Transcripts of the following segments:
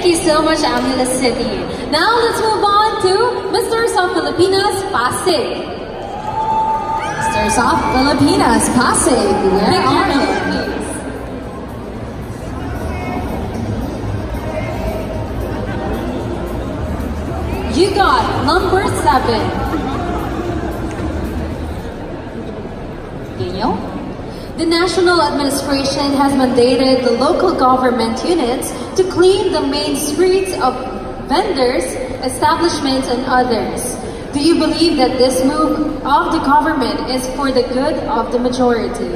you so much, Angeles City. Now let's move on to Mr. Saw Filipinas, Pasig. Mr. Saw Filipinas, Pasig, where are you? You got number 7. The national administration has mandated the local government units to clean the main streets of vendors, establishments, and others. Do you believe that this move of the government is for the good of the majority?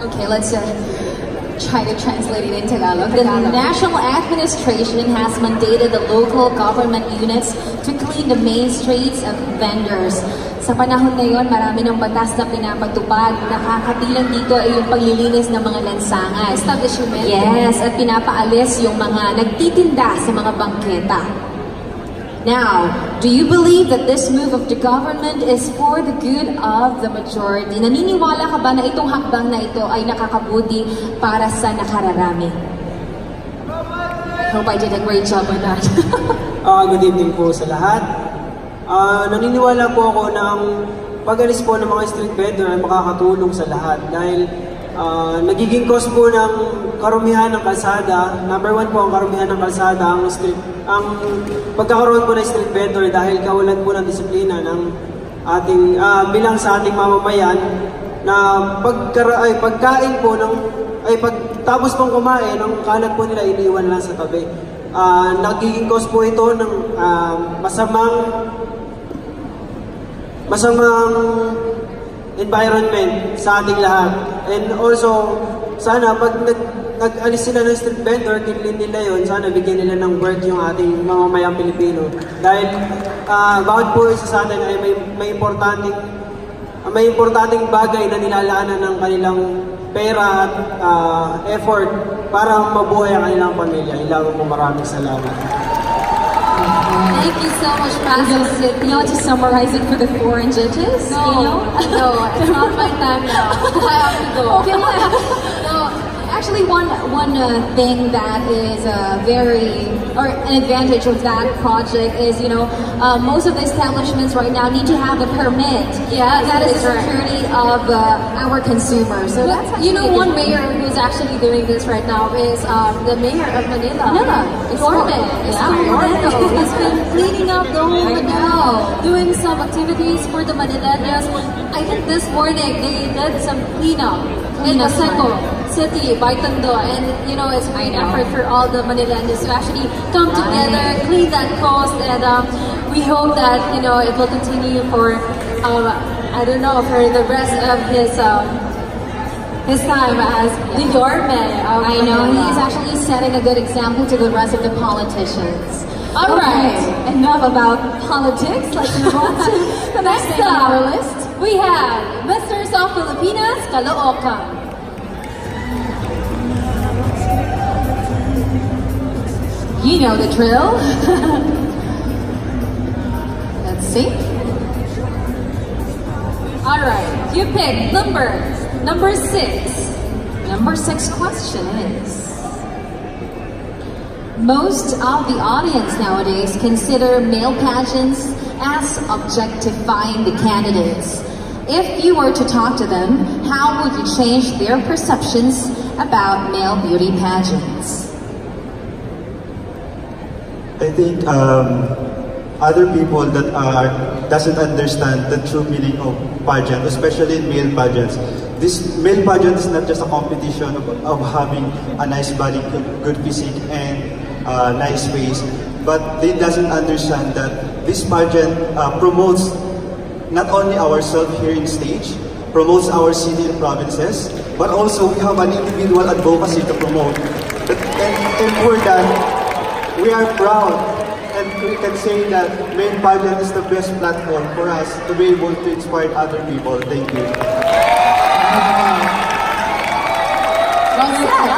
Okay, let's try to translate it in Tagalog. The national administration has mandated the local government units to clean the main streets of vendors. Sa panahon ngayon, marami ng batas na pinapatupad. Nakakabilang dito ay yung paglilinis ng mga lansangan. Establishment. Yes, at pinapaalis yung mga nagtitinda sa mga bangketa. Now, do you believe that this move of the government is for the good of the majority? Naniniwala ka ba na itong hakbang na ito ay nakakabuti para sa nakararami? I hope I did a great job on that. Good evening po sa lahat. Naniniwala po ako na ang pag-alis po ng mga street vendor ay makakatulong sa lahat dahil nagiging cause po ng karumihan ng kalsada. Number 1 po ang karumihan ng kalsada, ang pagkakaroon po ng street vendor dahil kawalan po ng disiplina ng ating bilang sa ating mamamayan na pagkain po pagtapos pong kumain, ang kalat po nila iniwan lang sa tabi. Nagiging cause po ito ng masamang environment sa ating lahat. And also, sana pag nag-alis sila ng street vendor, kinlin nila yun, sana bigyan nila ng work yung ating mamamayang Pilipino. Dahil bawat po isa sa atin ay may importanteng bagay na nilalaanan ng kanilang pera at effort para mabuhay ang kanilang pamilya. Ilang po maraming salamat. Thank you so much, Pasig City. You want to summarize it for the foreign judges? No, it's not my time now. I have to go. Okay. No, actually, one thing that is an advantage of that project is, most of the establishments right now need to have a permit. Yeah, that is the security of our consumers. So that's one mayor who's actually doing this right now is the mayor of Manila. Gorman. He's been cleaning up the whole Manila, doing some activities for the Manileños. I think this morning they did some cleanup in Paseco City, by Tondo, and it's a great effort for all the Manileños to actually come together, clean that coast, and we hope that it will continue for for the rest of his time as the Yorme. I know he is actually setting a good example to the rest of the politicians. All right, enough about politics. Let's move on to the next thing on our list. We have Mr. Saw Filipinas, Caloocan. You know the drill. Let's see. All right, you pick number 6. Number 6 question is: most of the audience nowadays consider male pageants as objectifying the candidates. If you were to talk to them, how would you change their perceptions about male beauty pageants? I think other people that doesn't understand the true meaning of pageant, especially male pageants. This male pageant is not just a competition of having a nice body, good physique, and nice face, but they doesn't understand that this pageant promotes not only ourselves here in stage, promotes our city and provinces, but also we have an individual advocacy to promote. And for that, we are proud, and we can say that male pageant is the best platform for us to be able to inspire other people. Thank you. Well said.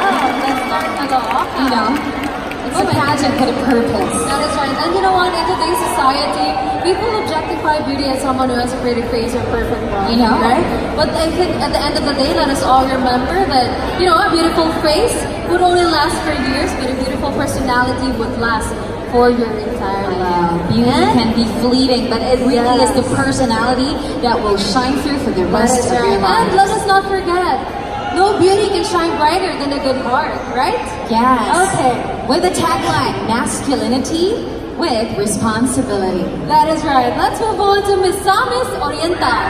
It's a pageant had a purpose. That is right. And you know what? In today's society, people objectify beauty as someone who has a pretty face or perfect body, right? But I think at the end of the day, let us all remember that, you know, a beautiful face would only last for years, but a beautiful personality would last for your entire life. Beauty can be fleeting, but it really is the personality that will shine through for the rest of your life. And let us not forget, no beauty can shine brighter than a good heart, right? Yes. Okay. With the tagline, masculinity with responsibility. That is right. Let's move on to Miss Samis Oriental.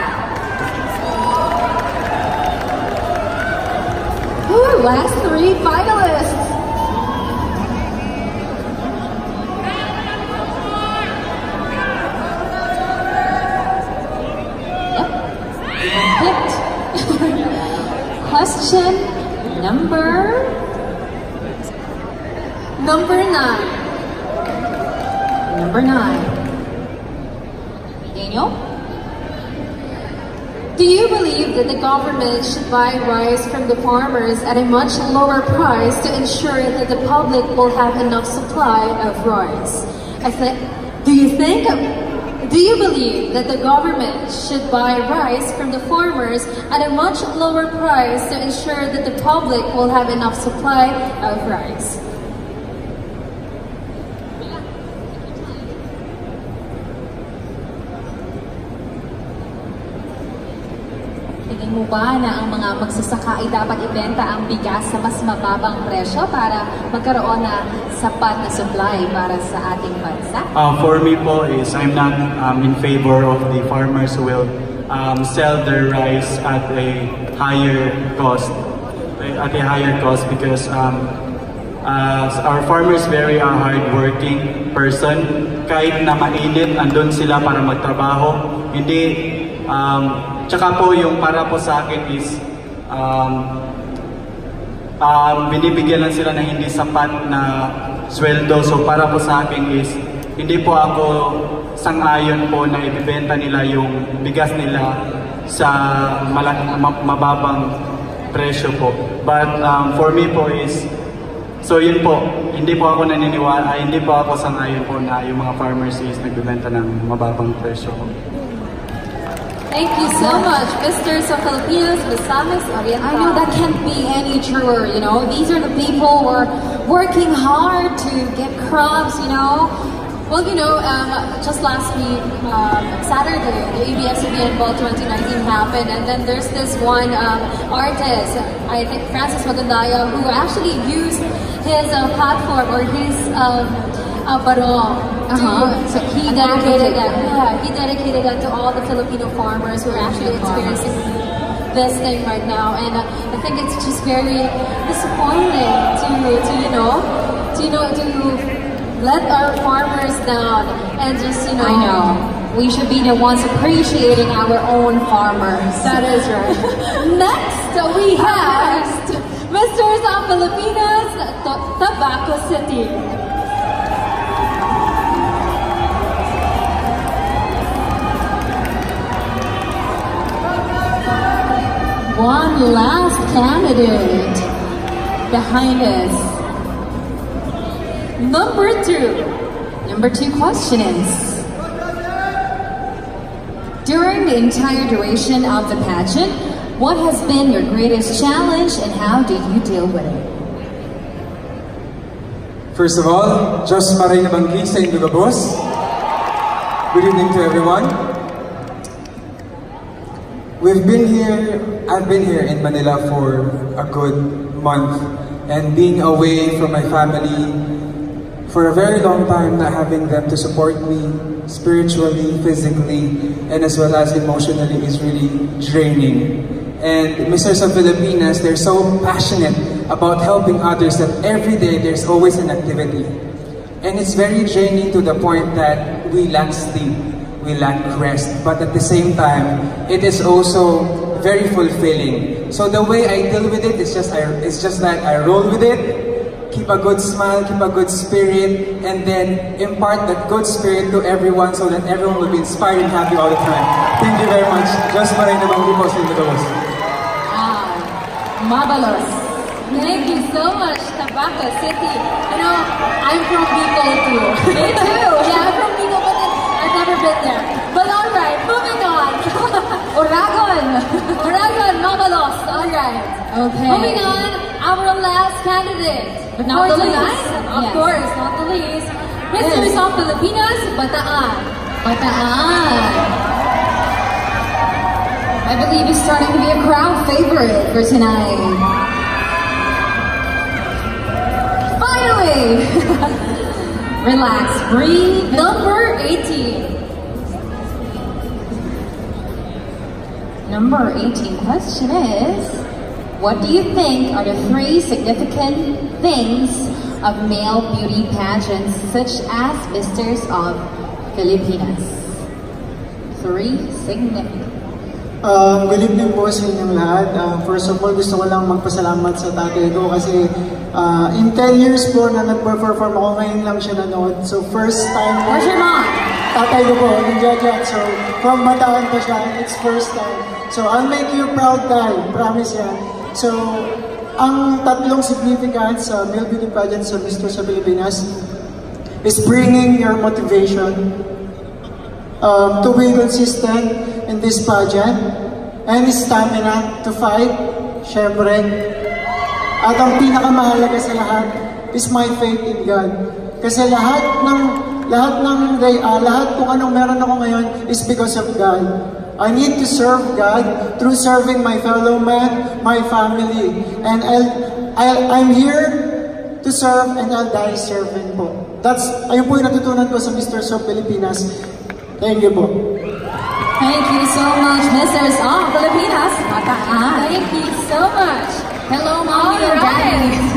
Ooh, last three finalists. Question number 9. Number 9. Daniel? Do you believe that the government should buy rice from the farmers at a much lower price to ensure that the public will have enough supply of rice? Do you believe that the government should buy rice from the farmers at a much lower price to ensure that the public will have enough supply of rice? Tingin mo ba na ang mga magsasaka ay dapat ibenta ang bigas sa mas mababang presyo para magkaroon na sapat na supply para sa ating bansa? For me po is I'm not in favor of the farmers who will sell their rice at a higher cost. Because our farmers very hardworking person. Kahit na mainit, andun sila para magtrabaho. Tsaka po yung para po sa akin is binibigyan lang sila ng hindi sapat na sweldo. So para po sa akin is hindi po ako sang-ayon po na ibibenta nila yung bigas nila sa mababang presyo po. But for me po is, so yun po, hindi po ako naniniwala, hindi po ako sang-ayon po na yung mga farmers is nagbibenta ng mababang presyo po. Thank you so much, Mr. Saw Filipinas, Ms. Samis Oriental. I know that can't be any truer, you know. These are the people who are working hard to get crops, you know. Well, you know, just last week, Saturday, the ABS-CBN Ball 2019 happened, and then there's this one artist, I think Francis Magandaya, who actually used his platform or his barong. So he dedicated that. Yeah, he dedicated that to all the Filipino farmers who are actually experiencing this thing right now, and I think it's just very disappointing to let our farmers down and just I know. We should be the ones appreciating our own farmers. That is right. Next, we have Mr. Saw Filipinas, Tabaco City. One last candidate behind us. Number 2. Number 2 question is, during the entire duration of the pageant, what has been your greatest challenge and how did you deal with it? First of all, Diyos maray na banggi sa inyong lubos. Good evening to everyone. I've been here in Manila for a good month, and being away from my family for a very long time, not having them to support me spiritually, physically, and as well as emotionally is really draining. And Mr. Saw Filipinas, they're so passionate about helping others that every day there's always an activity. And it's very draining to the point that we lack sleep, we lack rest, but at the same time, it is also very fulfilling. So the way I deal with it is just like I roll with it, keep a good smile, keep a good spirit, and then impart that good spirit to everyone so that everyone will be inspired and happy all the time. Thank you very much. Diyos maray na banggi po sa inyo. Marvelous. Thank you so much, Tabaco City. You know, I'm from Bicol too. Me too. Yeah, I'm from Bicol, but I've never been there. But alright, moving on. Oragon. Oragon, Mamalos. Alright. Okay. Moving on, our last candidate. But not for the tonight, least. of Yes. course, not the least. Mr. Saw Filipinas, Bataan. Bataan. I believe it's starting to be a crowd favorite for tonight. Finally! Relax, breathe. Number 18. Number 18 question is, what do you think are the 3 significant things of male beauty pageants such as Misters of Filipinas? 3 significant. Good evening po sa inyong lahat. First of all, gusto ko lang magpasalamat sa tatay ko kasi in 10 years po na nag-perform ako, ngayon lang siya nanood. So first time po. Where's your mom? Tatay ko po, nandiyan dyan. So from Bataan pa siya, it's first time. So I'll make you proud, Tay. Promise yan. So ang tatlong significance sa male beauty pageant sa Mr. sa Pilipinas is bringing your motivation to be consistent in this pageant and stamina to fight, syempre. At ang pinakamahalaga sa lahat is my faith in God. Kasi lahat kung anong meron ako ngayon is because of God. I need to serve God through serving my fellow man, my family. And I'm here to serve and I'll die serving po. Ayun po yung natutunan ko sa Mr. Saw Filipinas. Thank you po. Thank you so much, Misters of Filipinas. Bataan. Thank you so much. Hello, mommy and Alright. daddy.